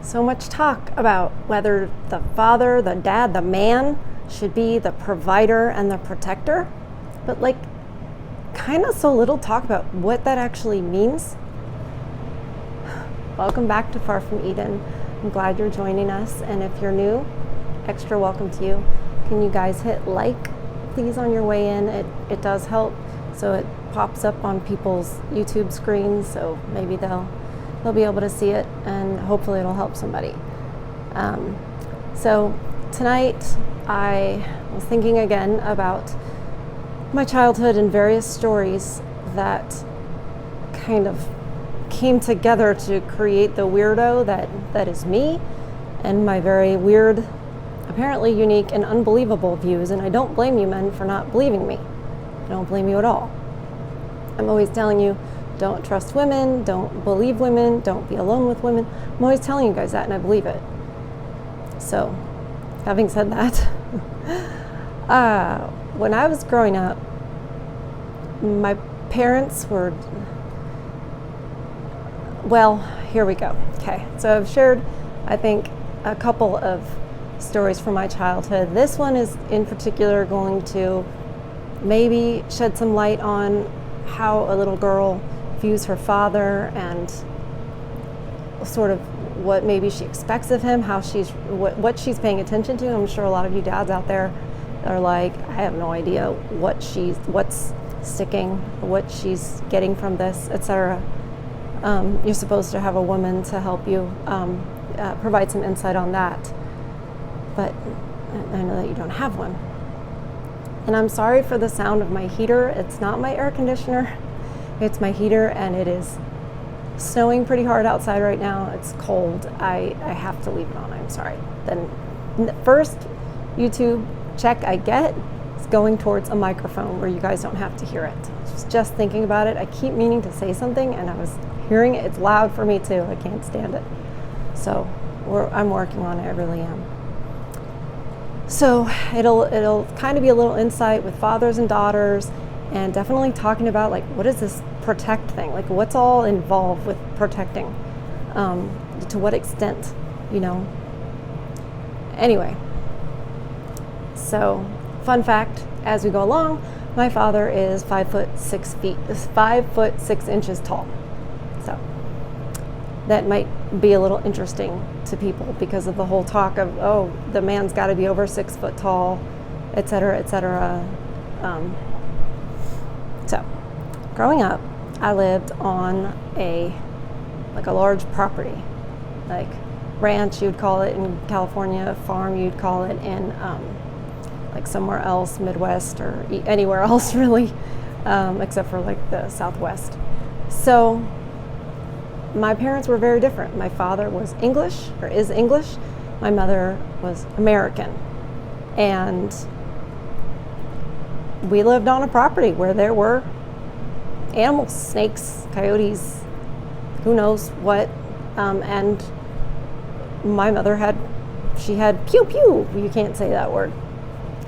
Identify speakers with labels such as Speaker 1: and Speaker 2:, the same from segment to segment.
Speaker 1: So much talk about whether the father, the dad, the man should be the provider and the protector, but like kind of so little talk about what that actually means. Welcome back to Far From Eden. I'm glad you're joining us, and if you're new, extra welcome to you. Can you guys hit like, please, on your way in? It does help, so it pops up on people's YouTube screens, so maybe they'll be able to see it, and hopefully it'll help somebody. So tonight I was thinking again about my childhood and various stories that kind of came together to create the weirdo that is me, and my very weird, apparently unique and unbelievable views. And I don't blame you men for not believing me. I don't blame you at all. I'm always telling you, don't trust women, don't believe women, don't be alone with women. I'm always telling you guys that, and I believe it. So, having said that, when I was growing up, my parents were, well, here we go. Okay, so I've shared, I think, a couple of stories from my childhood. This one is in particular going to maybe shed some light on how a little girl views her father and sort of what maybe she expects of him, how what she's paying attention to. I'm sure a lot of you dads out there are like, I have no idea what's sticking, what she's getting from this, etc. You're supposed to have a woman to help you provide some insight on that, but I know that you don't have one. And I'm sorry for the sound of my heater. It's not my air conditioner. It's my heater, and it is snowing pretty hard outside right now. It's cold. I have to leave it on. I'm sorry. Then first YouTube check I get is going towards a microphone where you guys don't have to hear it. Just thinking about it, I keep meaning to say something, and I was hearing it. It's loud for me too. I can't stand it. So I'm working on it. I really am. So it'll kind of be a little insight with fathers and daughters, and definitely talking about like, what is this protect thing? Like, what's all involved with protecting? To what extent, you know? Anyway, so fun fact, as we go along, my father is 5 foot 6 inches tall. So that might be a little interesting to people because of the whole talk of, oh, the man's got to be over 6 foot tall, et cetera, et cetera. So, growing up, I lived on a large property, like ranch you'd call it in California, farm you'd call it in like somewhere else, Midwest or anywhere else really, except for like the Southwest. So my parents were very different. My father was English, or is English. My mother was American. And we lived on a property where there were animals, snakes, coyotes, who knows what. And my mother had pew pew. You can't say that word.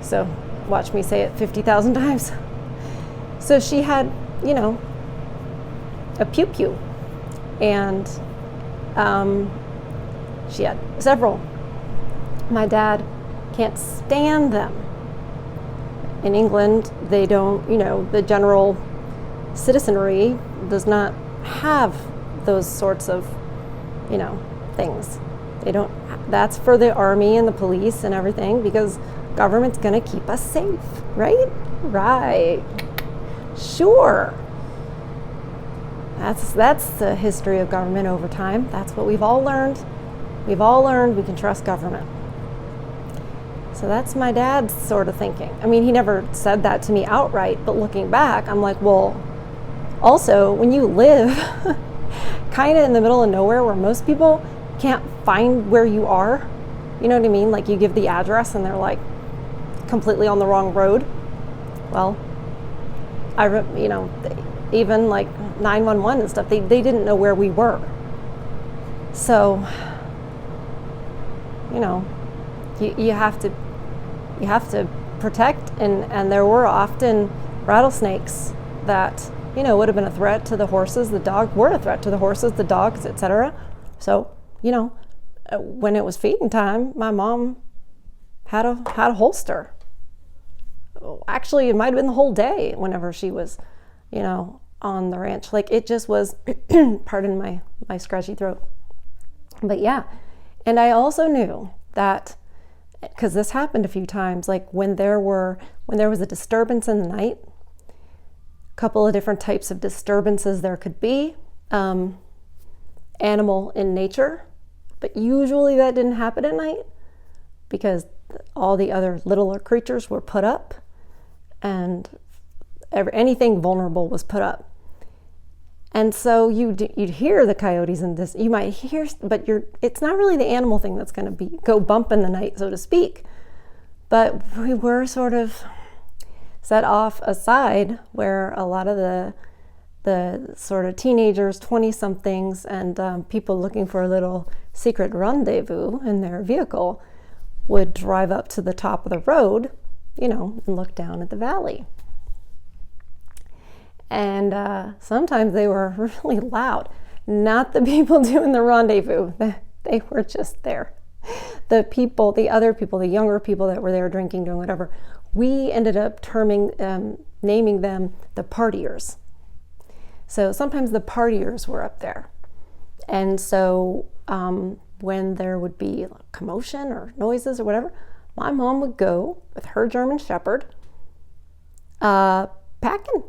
Speaker 1: So watch me say it 50,000 times. So she had, a pew pew. And she had several. My dad can't stand them. In England, they don't, the general citizenry does not have those sorts of, things. They don't, that's for the army and the police and everything, because government's gonna keep us safe, right? Right. Sure. That's the history of government over time. That's what we've all learned. We've all learned we can trust government. So that's my dad's sort of thinking. I mean, he never said that to me outright, but looking back, I'm like, well, also, when you live kind of in the middle of nowhere where most people can't find where you are, you know what I mean? Like, you give the address and they're like completely on the wrong road. Well, even like 911 and stuff, they didn't know where we were. So, you have to protect, and there were often rattlesnakes that would have been a threat to the horses. The dog were a threat to the horses, the dogs, etc. So when it was feeding time, my mom had a holster. Actually, it might have been the whole day whenever she was, on the ranch. Like, it just was, pardon my scratchy throat. But yeah, and I also knew that, because this happened a few times, like when there was a disturbance in the night, a couple of different types of disturbances there could be, animal in nature, but usually that didn't happen at night because all the other littler creatures were put up and anything vulnerable was put up. And so you'd hear the coyotes in this, you might hear, but it's not really the animal thing that's going to go bump in the night, so to speak. But we were sort of set off aside where a lot of the sort of teenagers, 20-somethings, and people looking for a little secret rendezvous in their vehicle would drive up to the top of the road, and look down at the valley. And sometimes they were really loud. Not the people doing the rendezvous. They were just there. The other people, the younger people that were there drinking, doing whatever, we ended up naming them the partiers. So sometimes the partiers were up there. And so when there would be commotion or noises or whatever, my mom would go with her German Shepherd packing.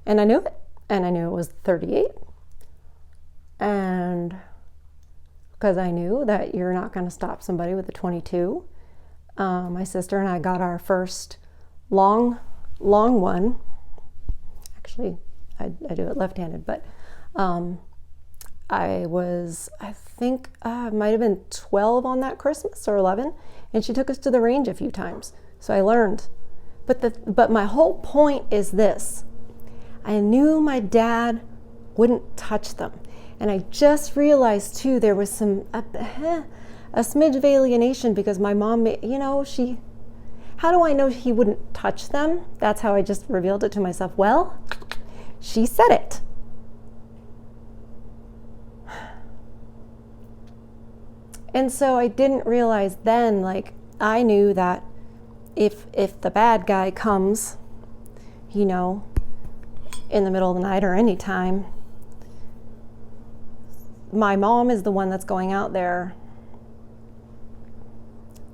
Speaker 1: And I knew it. And I knew it was 38. And because I knew that you're not going to stop somebody with a 22. My sister and I got our first long one. Actually, I do it left-handed, but I think I might have been 12 on that Christmas or 11, and she took us to the range a few times. So I learned. But my whole point is this. I knew my dad wouldn't touch them. And I just realized too, there was a smidge of alienation because my mom, how do I know he wouldn't touch them? That's how I just revealed it to myself. Well, she said it. And so I didn't realize then, I knew that if the bad guy comes, in the middle of the night or any time, my mom is the one that's going out there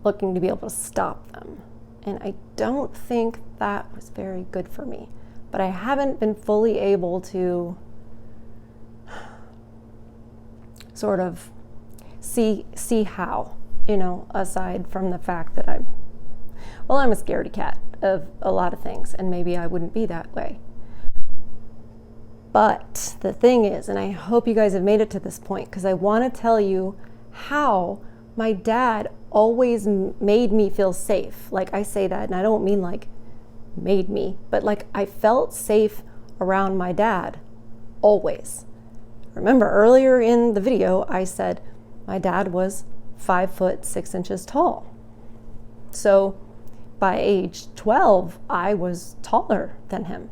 Speaker 1: looking to be able to stop them. And I don't think that was very good for me. But I haven't been fully able to sort of see how, aside from the fact that I'm a scaredy cat of a lot of things, and maybe I wouldn't be that way. But the thing is, and I hope you guys have made it to this point, because I want to tell you how my dad always made me feel safe. Like, I say that, and I don't mean made me, but I felt safe around my dad, always. Remember earlier in the video, I said my dad was 5'6" tall. So by age 12, I was taller than him.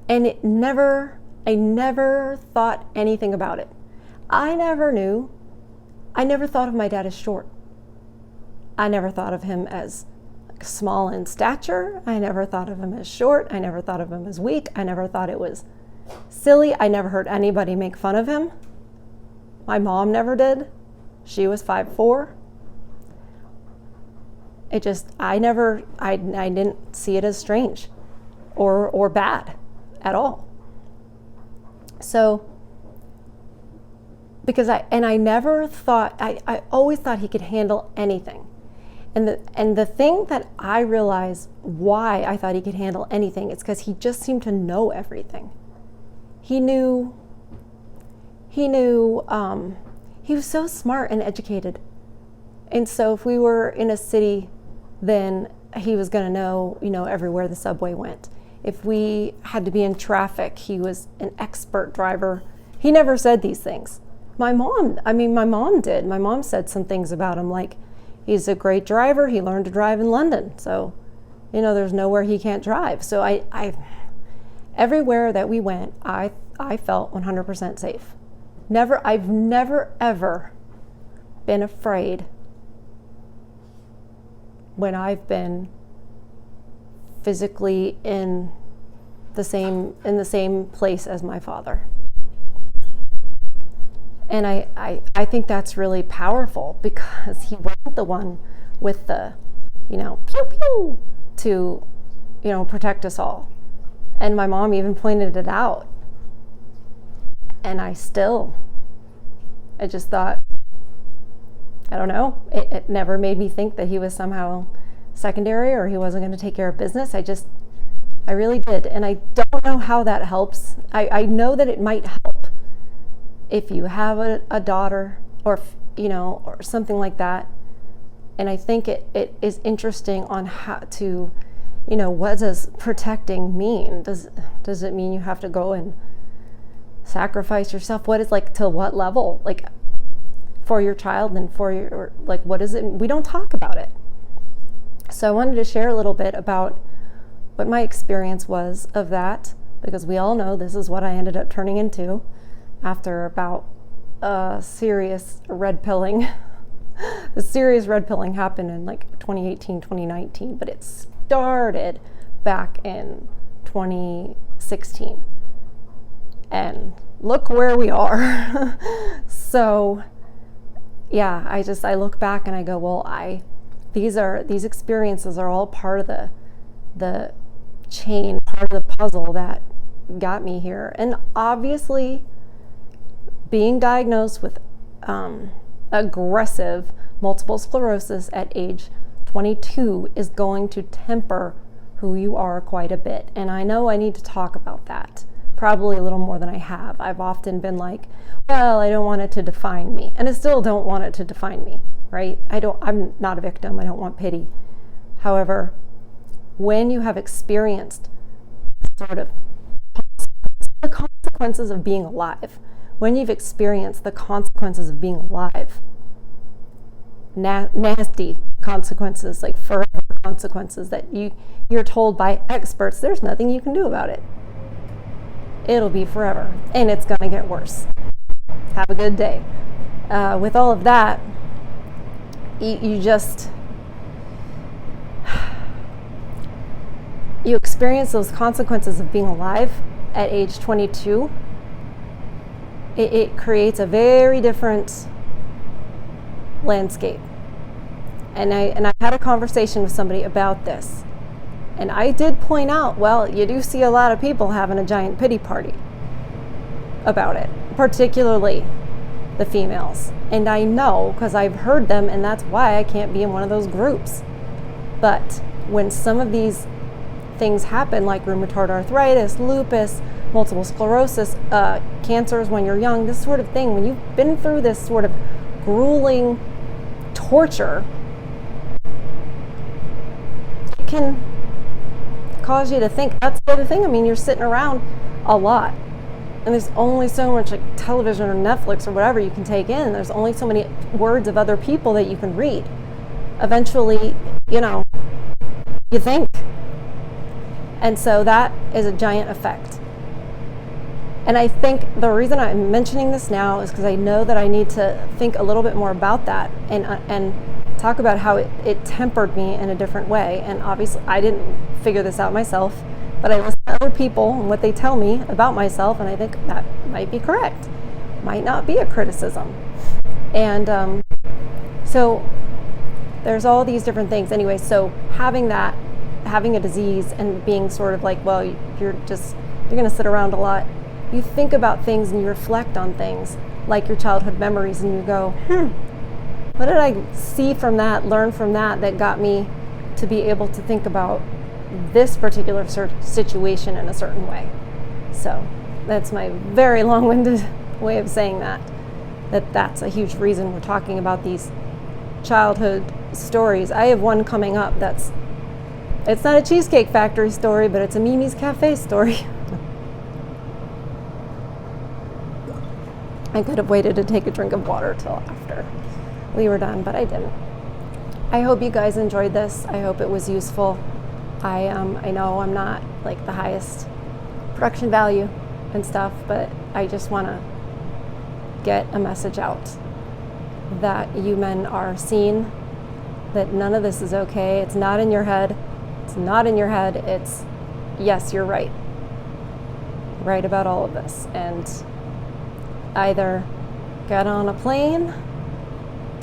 Speaker 1: And I never thought anything about it. I never thought of my dad as short. I never thought of him as small in stature. I never thought of him as short. I never thought of him as weak. I never thought it was silly. I never heard anybody make fun of him. My mom never did. She was 5'4". I didn't see it as strange or bad at all. So, because I never thought, I always thought he could handle anything. And the thing that I realized why I thought he could handle anything is because he just seemed to know everything. He was so smart and educated. And so if we were in a city, then he was going to know, everywhere the subway went. If we had to be in traffic, he was an expert driver. He never said these things. My mom did. My mom said some things about him, like he's a great driver. He learned to drive in London. So, there's nowhere he can't drive. So I everywhere that we went, I felt 100% safe. I've never ever been afraid when I've been physically in the same place as my father. And I think that's really powerful, because he wasn't the one with the, pew pew to, protect us all. And my mom even pointed it out. And I just thought, I don't know, it never made me think that he was somehow secondary or he wasn't going to take care of business. I really did. And I don't know how that helps. I know that it might help if you have a daughter or something like that. And I think it is interesting on how to, what does protecting mean? Does it mean you have to go and sacrifice yourself? What is, to what level, for your child and for your, what is it? We don't talk about it. So I wanted to share a little bit about what my experience was of that, because we all know this is what I ended up turning into after about serious red pilling. The serious red pilling happened in 2018, 2019, but it started back in 2016. And look where we are. So yeah, I look back and I go, well, these experiences are all part of the chain, part of the puzzle that got me here. And obviously, being diagnosed with aggressive multiple sclerosis at age 22 is going to temper who you are quite a bit. And I know I need to talk about that, probably a little more than I have. I've often been like, well, I don't want it to define me. And I still don't want it to define me, right? I'm not a victim. I don't want pity. However, when you have experienced sort of the consequences of being alive, when you've experienced the consequences of being alive, nasty consequences, forever consequences that you're told by experts, there's nothing you can do about it. It'll be forever, and it's going to get worse. Have a good day. With all of that, you experience those consequences of being alive at age 22. It creates a very different landscape. And I had a conversation with somebody about this. And I did point out, well, you do see a lot of people having a giant pity party about it, particularly the females. And I know, because I've heard them, and that's why I can't be in one of those groups. But when some of these things happen, like rheumatoid arthritis, lupus, multiple sclerosis, cancers when you're young, this sort of thing, when you've been through this sort of grueling torture, it can cause you to think that sort of thing. I mean, you're sitting around a lot, and there's only so much television or Netflix or whatever you can take in. There's only so many words of other people that you can read. Eventually, you think. And so that is a giant effect. And I think the reason I'm mentioning this now is because I know that I need to think a little bit more about that and talk about how it tempered me in a different way. And obviously I didn't figure this out myself, but I listen to other people and what they tell me about myself, and I think that might be correct. Might not be a criticism. And so there's all these different things. Anyway, so having a disease and being sort of well, you're going to sit around a lot. You think about things and you reflect on things like your childhood memories, and you go, what did I see from that, learn from that got me to be able to think about this particular situation in a certain way. So that's my very long-winded way of saying that's a huge reason we're talking about these childhood stories. I have one coming up it's not a Cheesecake Factory story, but it's a Mimi's Cafe story. I could have waited to take a drink of water till after we were done, but I didn't. I hope you guys enjoyed this. I hope it was useful. I know I'm not the highest production value and stuff, but I just want to get a message out that you men are seen, that none of this is okay. It's not in your head. It's not in your head. It's, yes, you're right. Right about all of this. And either get on a plane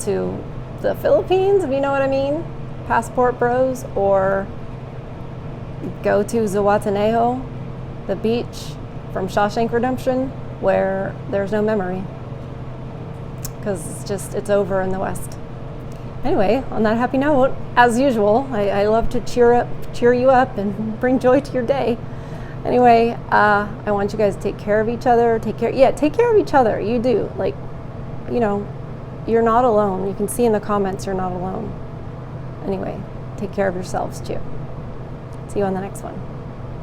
Speaker 1: to the Philippines, if you know what I mean, passport bros, or go to Zihuatanejo, the beach from Shawshank Redemption, where there's no memory. Because it's over in the West. Anyway, on that happy note, as usual, I love to cheer you up and bring joy to your day. Anyway, I want you guys to take care of each other. Take care of each other. You do. Like, you know, you're not alone. You can see in the comments you're not alone. Anyway, take care of yourselves too. See you on the next one.